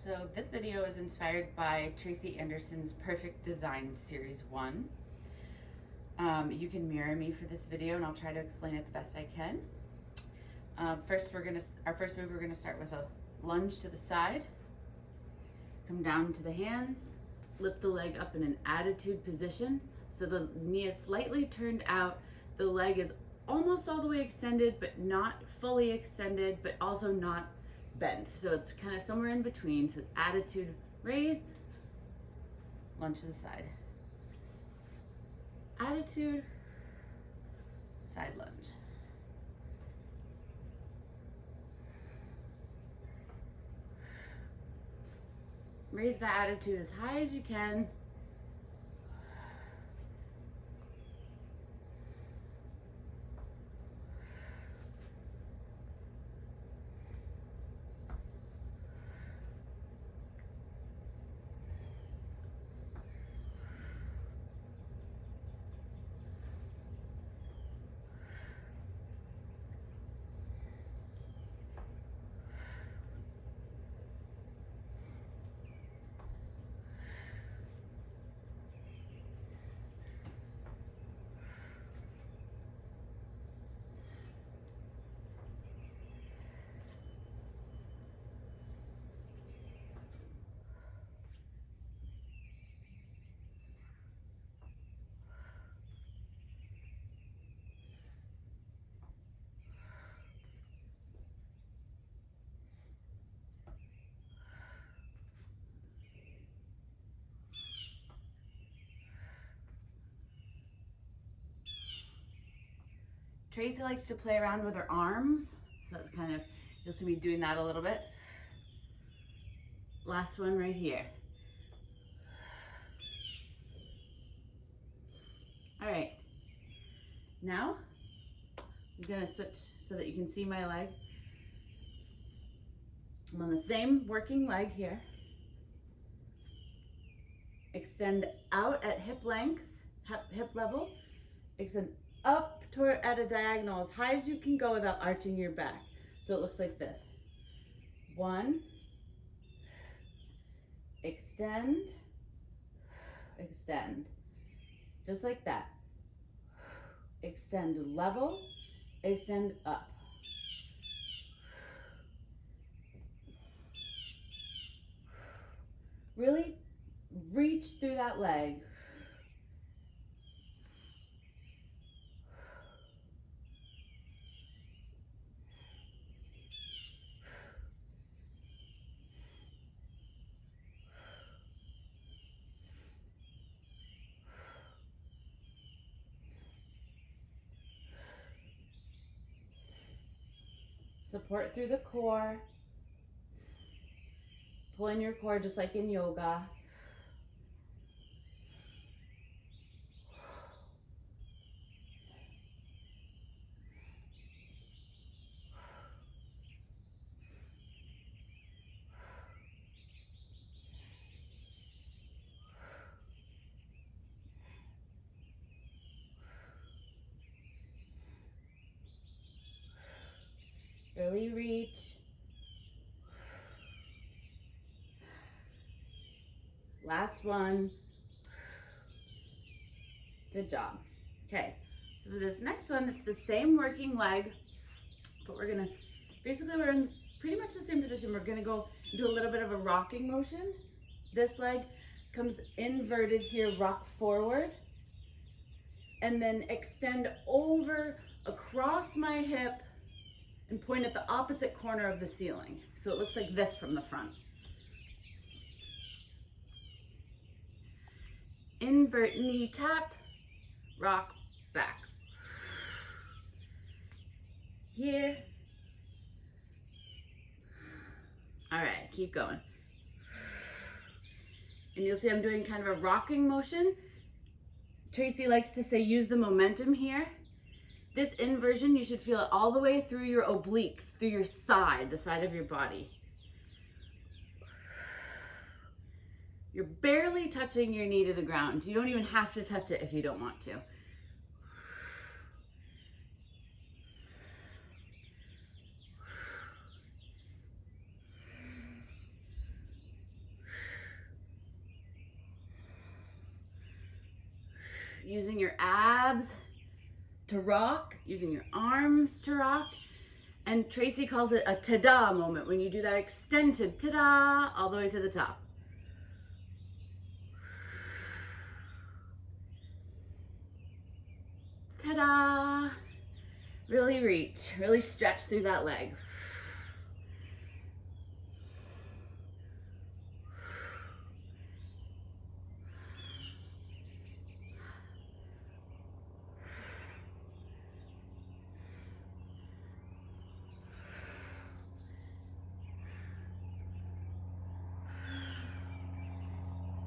So this video is inspired by Tracy Anderson's Perfect Design Series 1. You can mirror me for this video and I'll try to explain it the best I can. Our first move, we're gonna start with a lunge to the side, come down to the hands, lift the leg up in an attitude position. So the knee is slightly turned out, the leg is almost all the way extended, but not fully extended, but also not bent. So it's kind of somewhere in between. So attitude raise, lunge to the side. Attitude, side lunge. Raise the attitude as high as you can. Tracy likes to play around with her arms, so that's kind of, you'll see me doing that a little bit. Last one right here. All right, now I'm gonna switch so that you can see my leg. I'm on the same working leg here. Extend out at hip length, hip level. Extend up toward at a diagonal as high as you can go without arching your back. So it looks like this. One, extend, extend. Just like that. Extend level, extend up. Really reach through that leg. Support through the core. Pull in your core just like in yoga. Really reach. Last one. Good job. Okay, so for this next one, it's the same working leg, but we're in pretty much the same position. We're gonna go do a little bit of a rocking motion. This leg comes inverted here, rock forward, and then extend over across my hip and point at the opposite corner of the ceiling. So it looks like this from the front. Invert knee tap, rock back. Here. All right, keep going. And you'll see I'm doing kind of a rocking motion. Tracy likes to say use the momentum here. This inversion, you should feel it all the way through your obliques, through your side, the side of your body. You're barely touching your knee to the ground. You don't even have to touch it if you don't want to. using your abs to rock, using your arms to rock. And Tracy calls it a ta-da moment when you do that extension, ta-da, all the way to the top. Ta-da! Really reach, really stretch through that leg.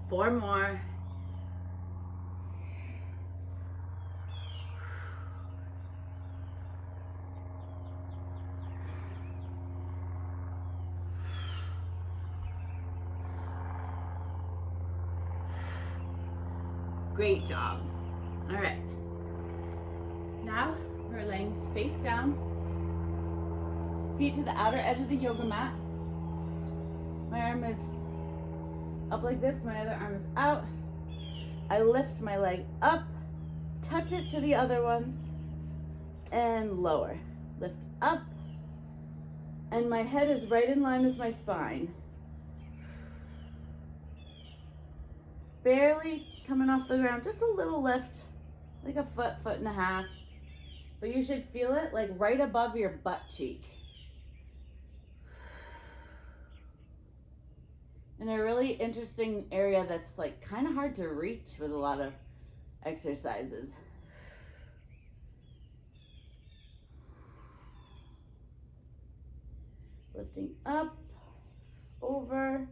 Four more. Great job. All right. Now we're laying face down, feet to the outer edge of the yoga mat. My arm is up like this, my other arm is out. I lift my leg up, touch it to the other one, and lower. Lift up, and my head is right in line with my spine. Barely coming off the ground, just a little lift, like a foot, foot and a half. But you should feel it like right above your butt cheek. In a really interesting area that's like kind of hard to reach with a lot of exercises. Lifting up, over,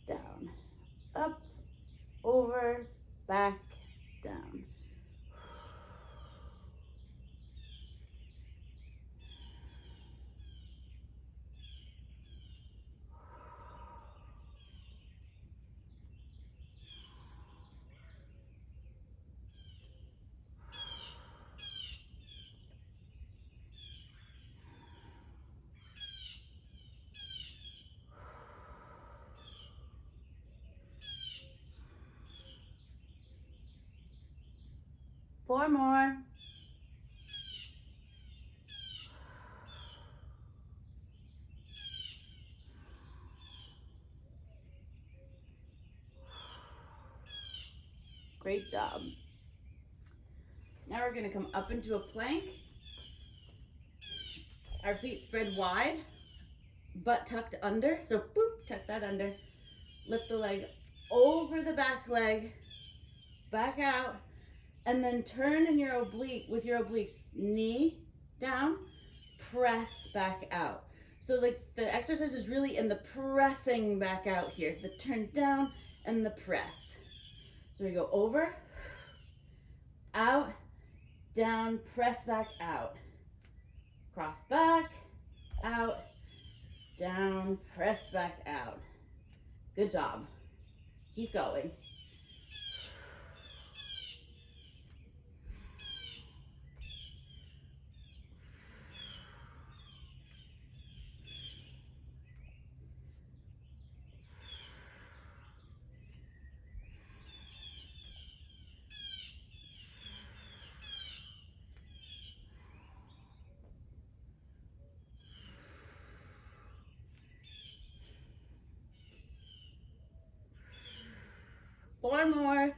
down, up, over, back, down. Four more. Great job. Now we're going to come up into a plank. Our feet spread wide, butt tucked under. So boop, tuck that under. Lift the leg over the back leg, back out. And then turn in your oblique, with your obliques, knee down, press back out. So like the exercise is really in the pressing back out here, the turn down and the press. So we go over, out, down, press back out. Cross back, out, down, press back out. Good job. Keep going. Four more.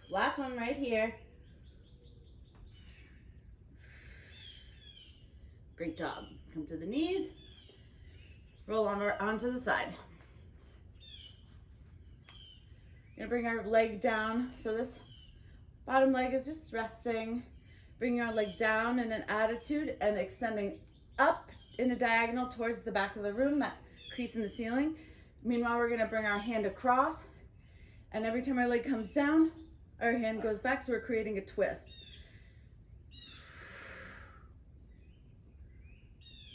Last one right here. Great job. Come to the knees. Roll on onto the side. Gonna bring our leg down. So this bottom leg is just resting. Bring our leg down in an attitude and extending up in a diagonal towards the back of the room, that crease in the ceiling. Meanwhile, we're gonna bring our hand across, and every time our leg comes down, our hand goes back, so we're creating a twist.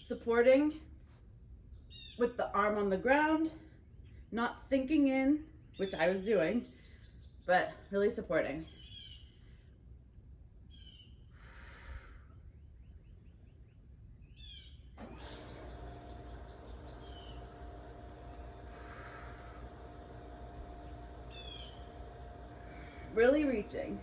Supporting with the arm on the ground, not sinking in, which I was doing, but really supporting. really reaching.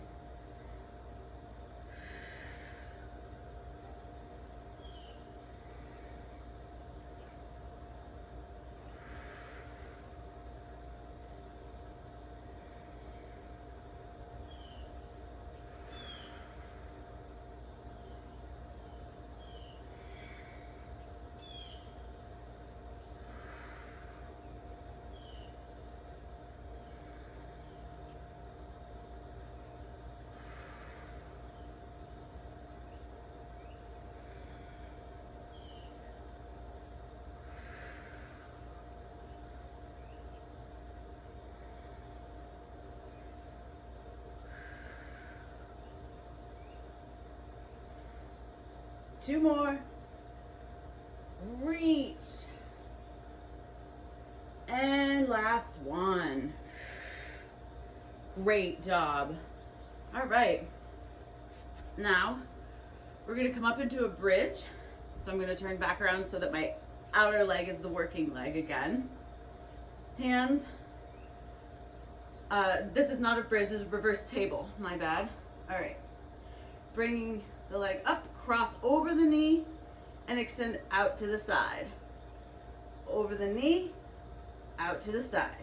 Two more. Reach. And last one. Great job. All right. Now, we're going to come up into a bridge. So I'm going to turn back around so that my outer leg is the working leg again. Hands. This is not a bridge, this is a reverse table. My bad. All right. Bringing the leg up, cross over the knee, and extend out to the side. Over the knee, out to the side.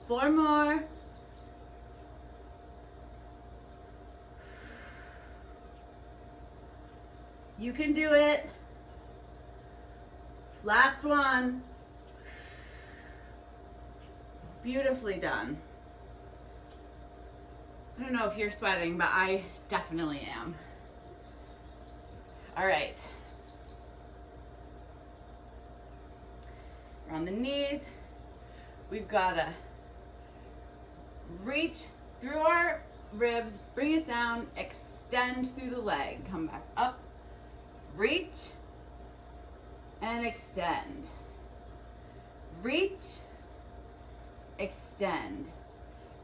Four more. You can do it. Last one. Beautifully done. I don't know if you're sweating, but I definitely am. All right. We're on the knees. We've got to reach through our ribs, bring it down, extend through the leg. Come back up, reach, and extend. Reach, extend.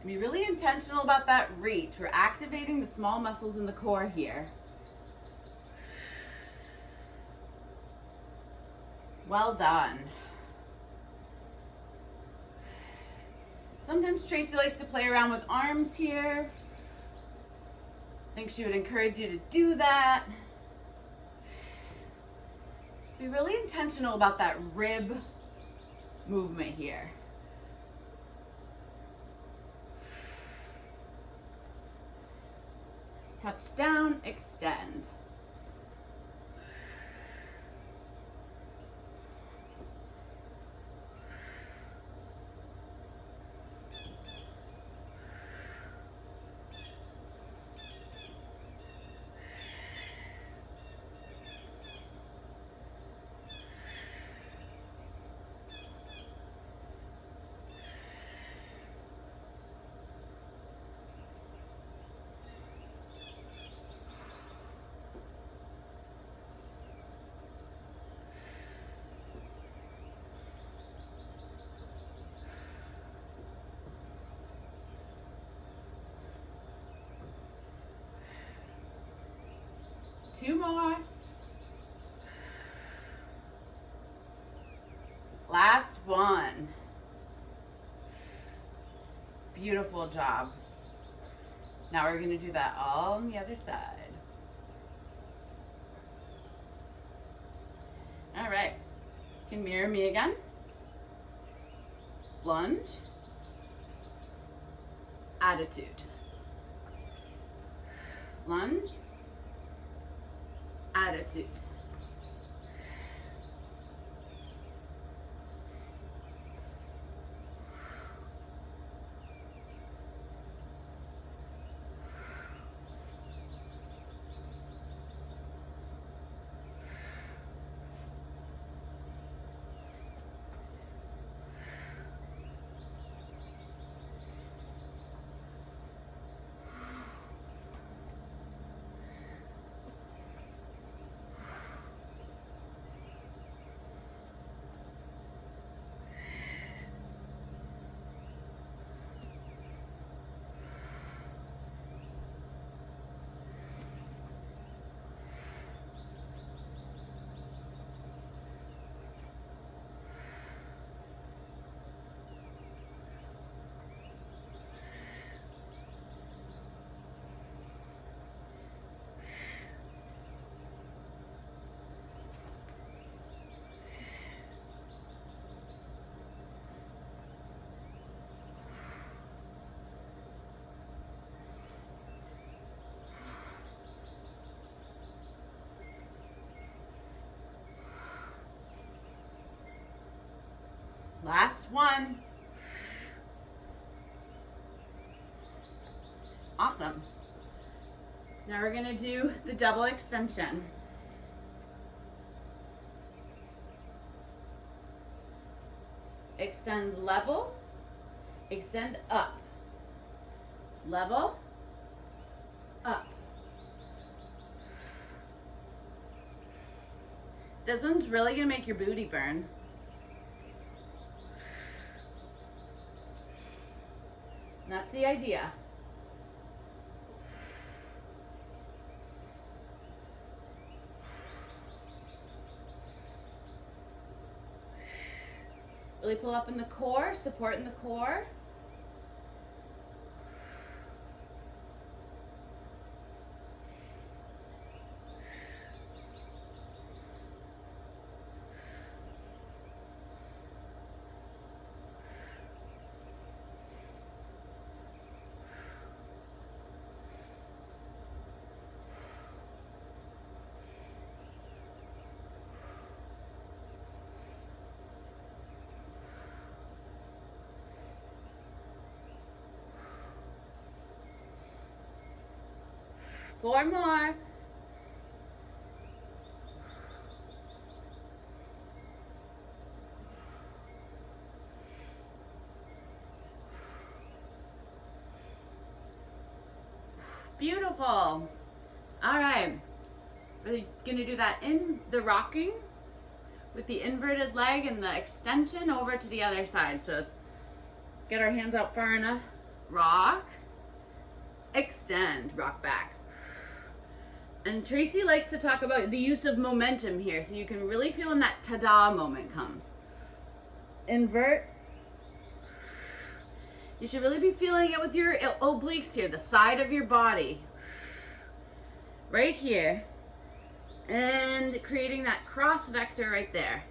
And be really intentional about that reach. We're activating the small muscles in the core here. Well done. Sometimes Tracy likes to play around with arms here. I think she would encourage you to do that. Just be really intentional about that rib movement here. Touch down, extend. Two more. Last one. Beautiful job. Now we're going to do that all on the other side. All right. You can mirror me again. Lunge. Attitude. Lunge. Attitude. Awesome. Now we're gonna do the double extension. Extend level, extend up, level, up. This one's really gonna make your booty burn. That's the idea. Really pull up in the core, support in the core. Four more. Beautiful. All right. We're gonna do that in the rocking with the inverted leg and the extension over to the other side. So get our hands out far enough. Rock, extend, rock back. And Tracy likes to talk about the use of momentum here, so you can really feel when that ta-da moment comes. Invert. You should really be feeling it with your obliques here, the side of your body. Right here. And creating that cross vector right there.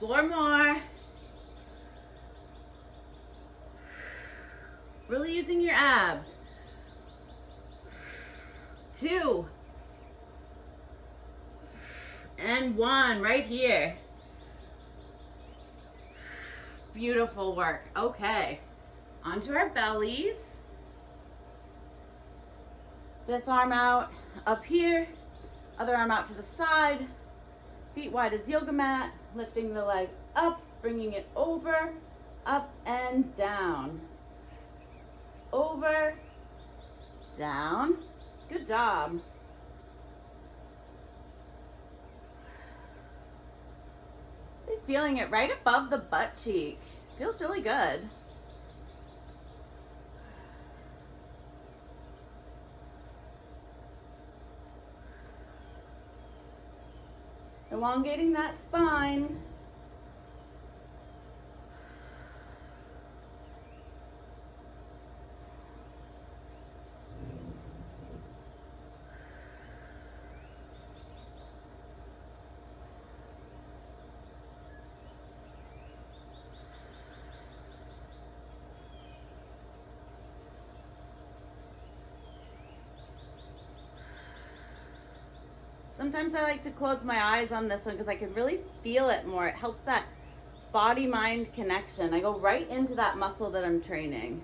Four more. Really using your abs. Two. And one right here. Beautiful work. Okay. Onto our bellies. This arm out up here. Other arm out to the side. Feet wide as yoga mat. Lifting the leg up, bringing it over, up and down. Over, down. Good job. Feeling it right above the butt cheek. Feels really good. Elongating that spine. Sometimes I like to close my eyes on this one because I can really feel it more. It helps that body-mind connection. I go right into that muscle that I'm training.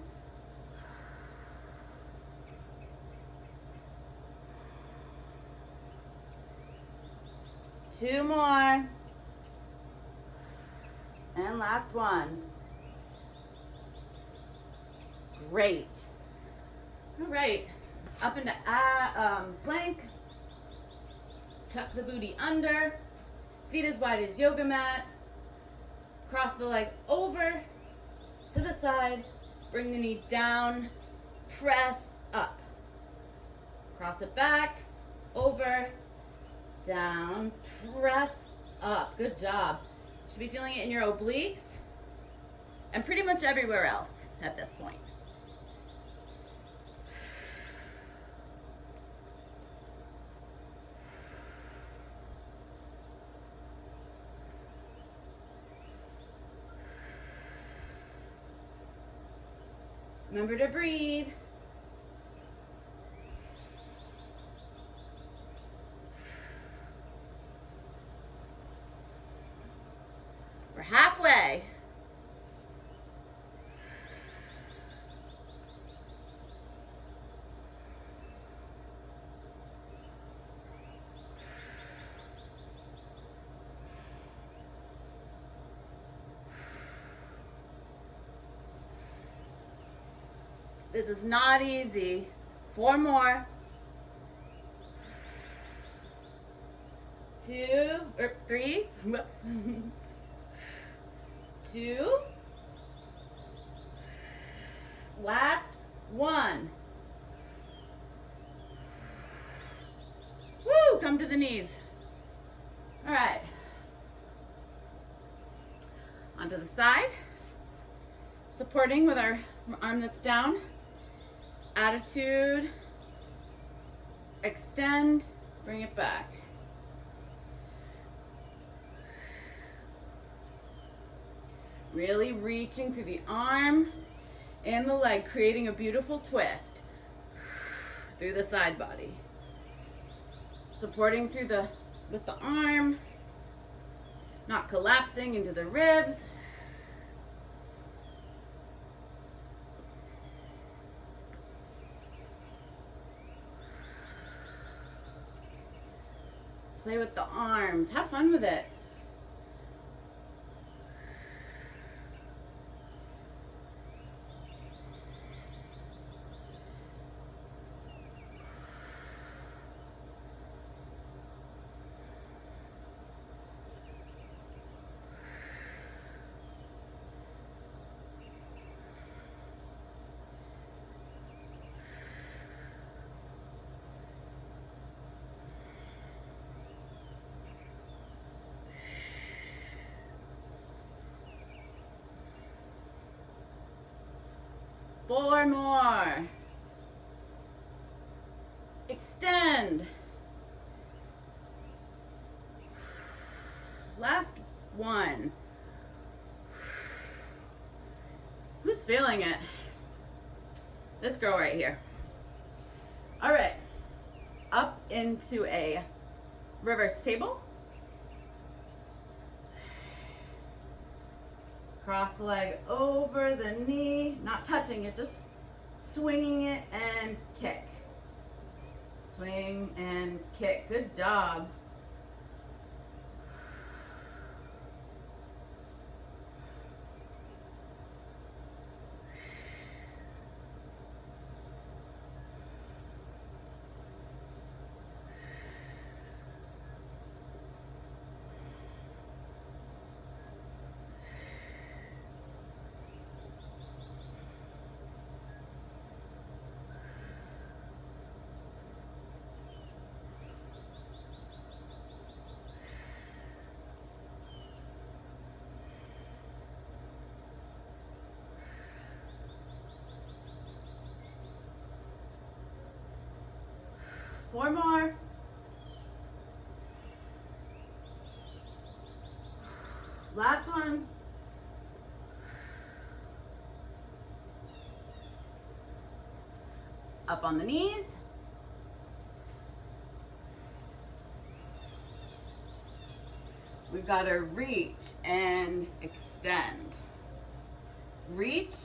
Two more. And last one. Great. All right. Up into plank. Tuck the booty under, feet as wide as yoga mat, cross the leg over to the side, bring the knee down, press up. Cross it back, over, down, press up. Good job. Should be feeling it in your obliques and pretty much everywhere else at this point. Remember to breathe. We're halfway. This is not easy. 4 more. 2 or 3. 2. Last 1. Woo! Come to the knees. All right. Onto the side. Supporting with our arm that's down. Attitude. Extend. Bring it back. Really reaching through the arm and the leg, creating a beautiful twist through the side body. Supporting through with the arm, not collapsing into the ribs. Play with the arms. Have fun with it. Four more. Extend. Last one. Who's feeling it? This girl right here. All right. Up into a reverse table. Cross the leg over the knee, not touching it, just swinging it and kick. Swing and kick. Good job. Four more. Last one. Up on the knees. We've got to reach and extend. Reach,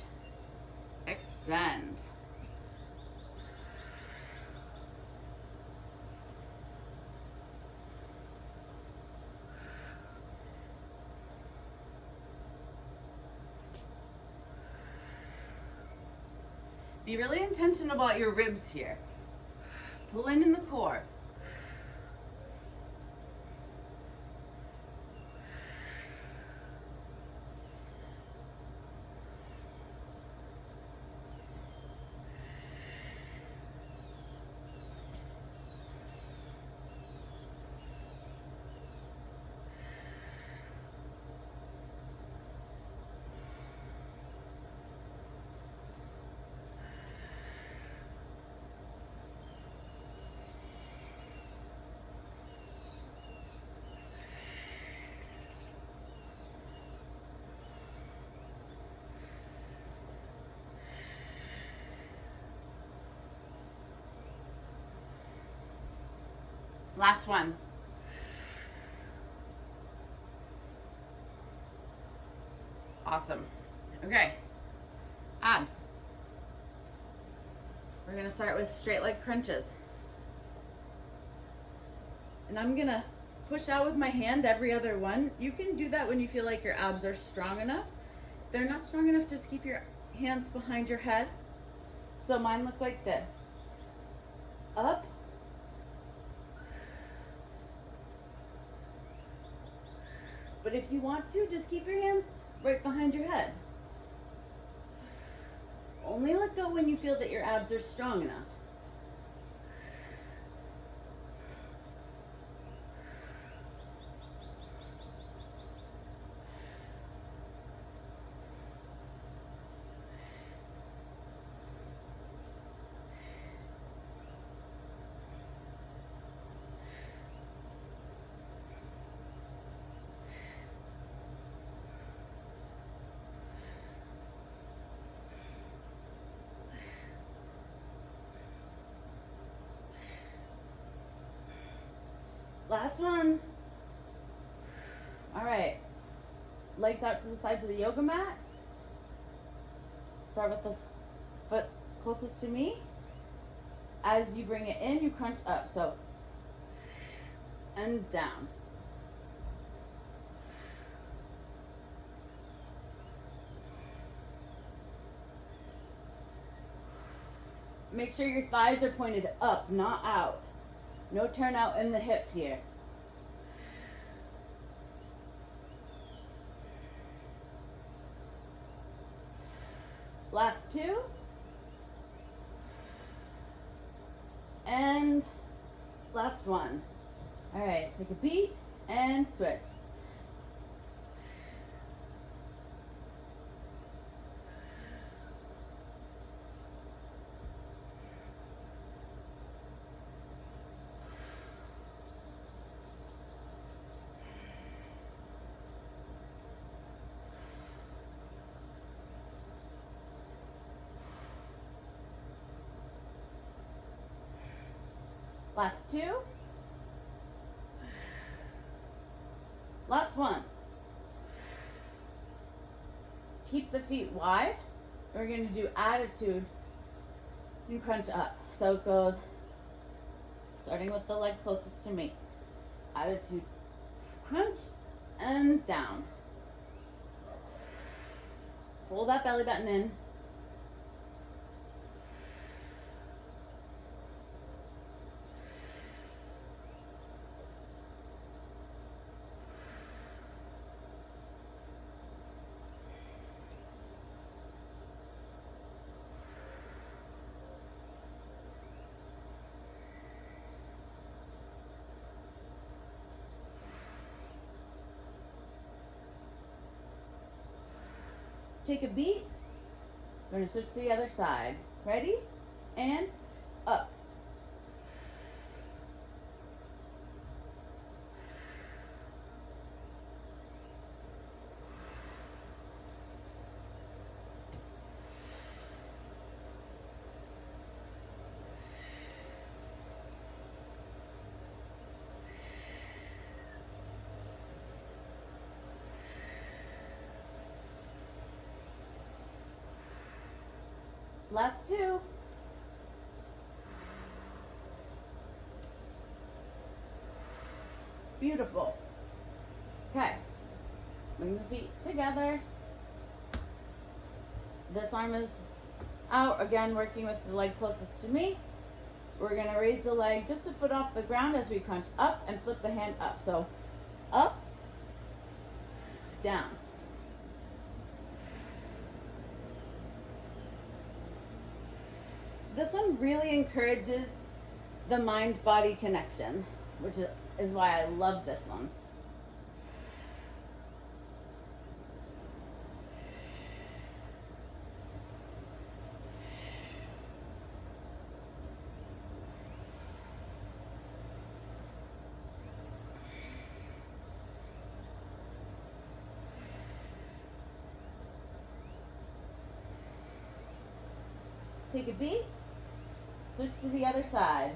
extend. Be really intentional about your ribs here. Pull in the core. Last one. Awesome. Okay. Abs. We're gonna start with straight leg crunches. And I'm gonna push out with my hand every other one. You can do that when you feel like your abs are strong enough. If they're not strong enough, just keep your hands behind your head. So mine look like this. Up. But if you want to, just keep your hands right behind your head. Only let go when you feel that your abs are strong enough. Last one. All right. Legs out to the sides of the yoga mat. Start with this foot closest to me. As you bring it in, you crunch up. So, and down. Make sure your thighs are pointed up, not out. No turn out in the hips here. Last two. And last one. All right, take a beat and switch. Last two. Last one. Keep the feet wide. We're going to do attitude and crunch up. So it goes, starting with the leg closest to me. Attitude, crunch, and down. Pull that belly button in. Take a beat. We're going to switch to the other side. Ready? And up. Last two. Beautiful. Okay. Bring the feet together. This arm is out. Again, working with the leg closest to me. We're going to raise the leg just a foot off the ground as we crunch up and flip the hand up. So up, down. This one really encourages the mind-body connection, which is why I love this one. Take a beat. Switch to the other side.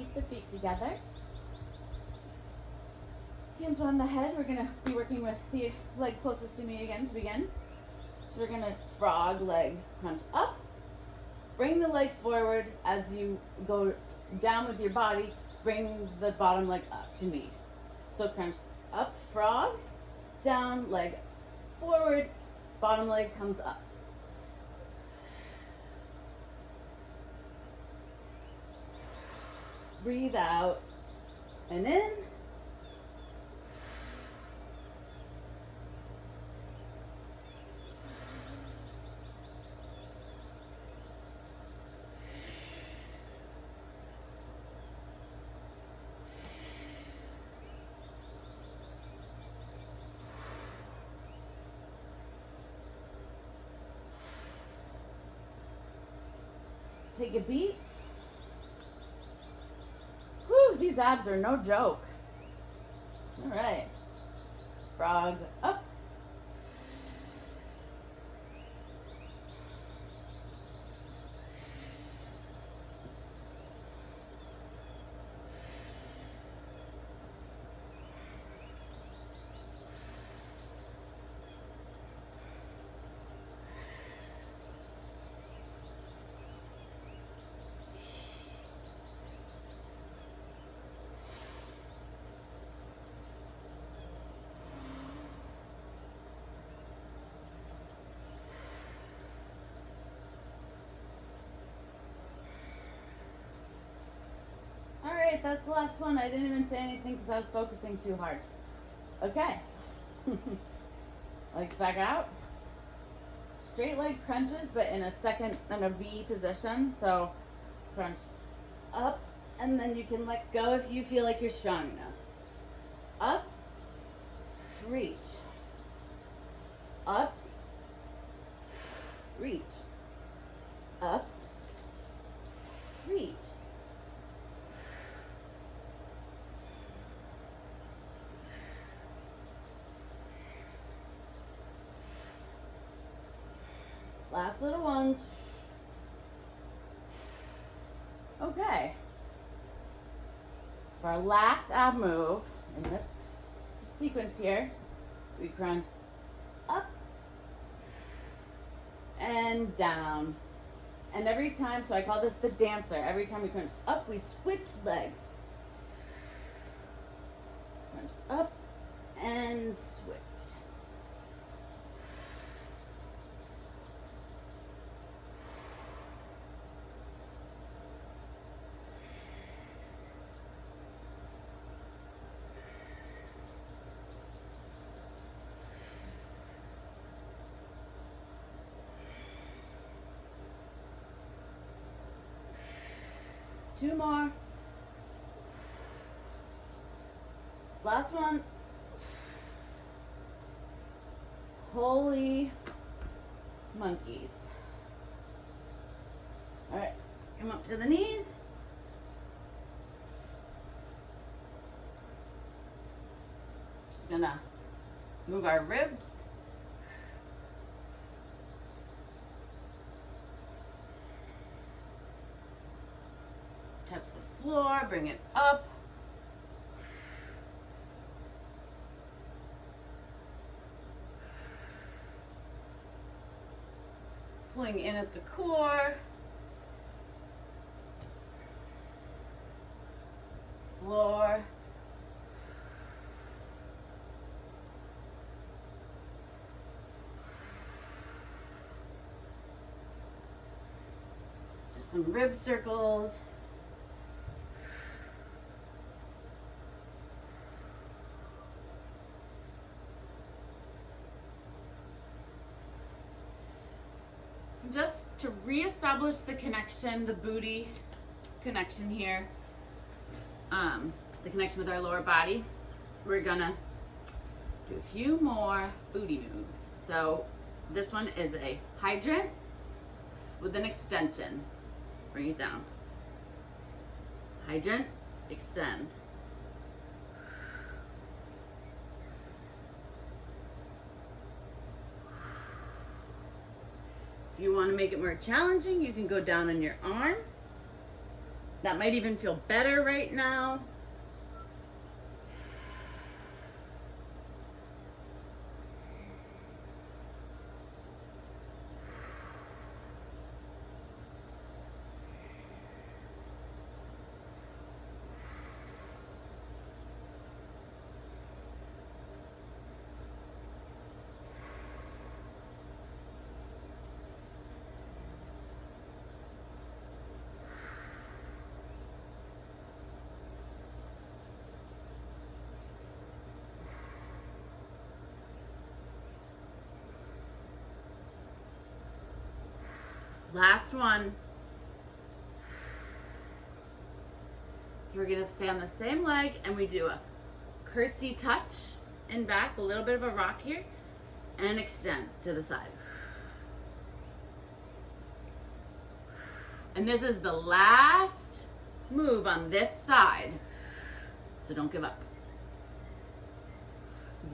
keep the feet together. Hands on the head. We're gonna be working with the leg closest to me again to begin. So we're gonna frog leg crunch up. Bring the leg forward as you go down with your body. Bring the bottom leg up to meet. So crunch up, frog, down, leg forward, bottom leg comes up. Breathe out and in. Take a beat. Whew, these abs are no joke. All right. Frog up. Alright, that's the last one. I didn't even say anything because I was focusing too hard. Okay. Legs back out. Straight leg crunches, but in a V position. So crunch up, and then you can let go if you feel like you're strong enough. Up, reach. Up, reach. Up, reach. Last little ones. Okay. For our last ab move in this sequence here, we crunch up and down. And every time, so I call this the dancer, every time we crunch up, we switch legs. Crunch up and switch. Two more. Last one. Holy monkeys. All right, come up to the knees. Just gonna move our ribs. Touch the floor, bring it up. Pulling in at the core. Floor. Just some rib circles. Just to reestablish the connection, the booty connection here, the connection with our lower body, we're gonna do a few more booty moves. So this one is a hydrant with an extension. Bring it down. Hydrant, extend. If you want to make it more challenging, you can go down on your arm. That might even feel better right now. Last one. We're gonna stay on the same leg and we do a curtsy touch and back, a little bit of a rock here, and extend to the side. And this is the last move on this side, so don't give up.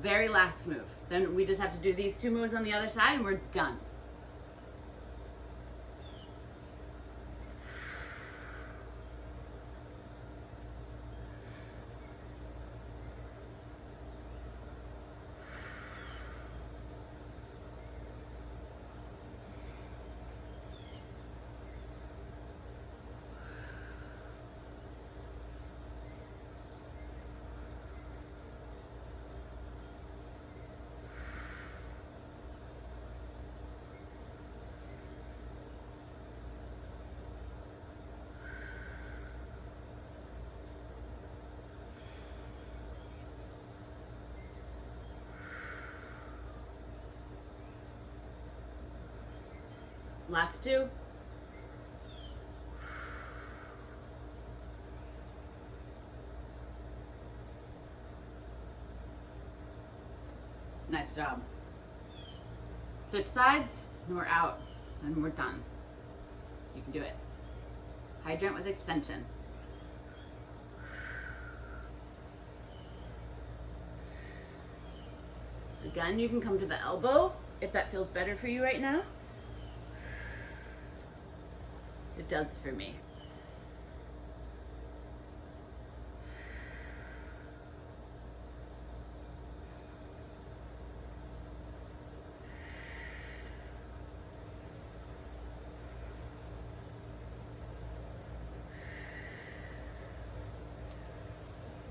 Very last move. Then we just have to do these 2 moves on the other side and we're done. Last 2. Nice job. Switch sides, and we're out, and we're done. You can do it. Hydrant with extension. Again, you can come to the elbow if that feels better for you right now. It does for me.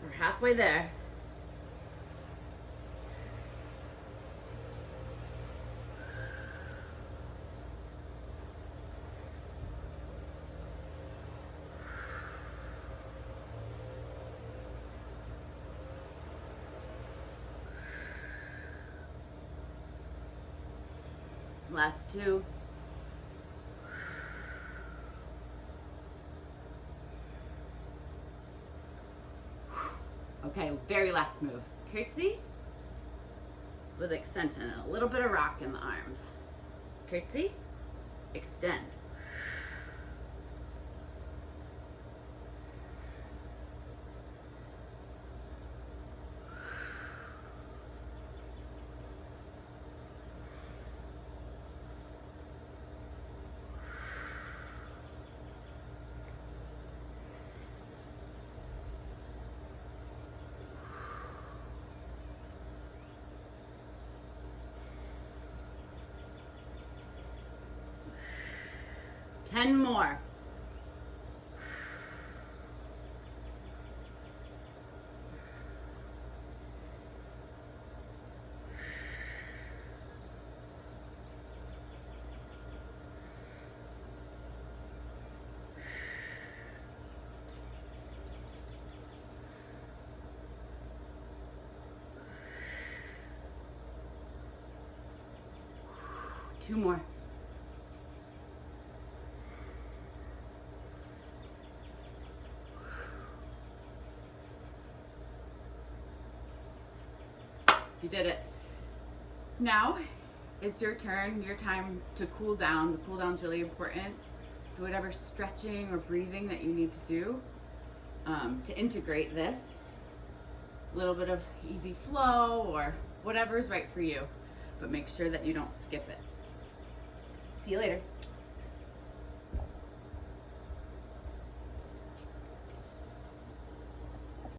We're halfway there. Last 2. Okay, very last move. Curtsy with extension and a little bit of rock in the arms. Curtsy, extend. Ten more. Two more. You did it. Now it's your turn, your time to cool down. The cool down's really important. Do whatever stretching or breathing that you need to do to integrate this. A little bit of easy flow or whatever is right for you, but make sure that you don't skip it. See you later.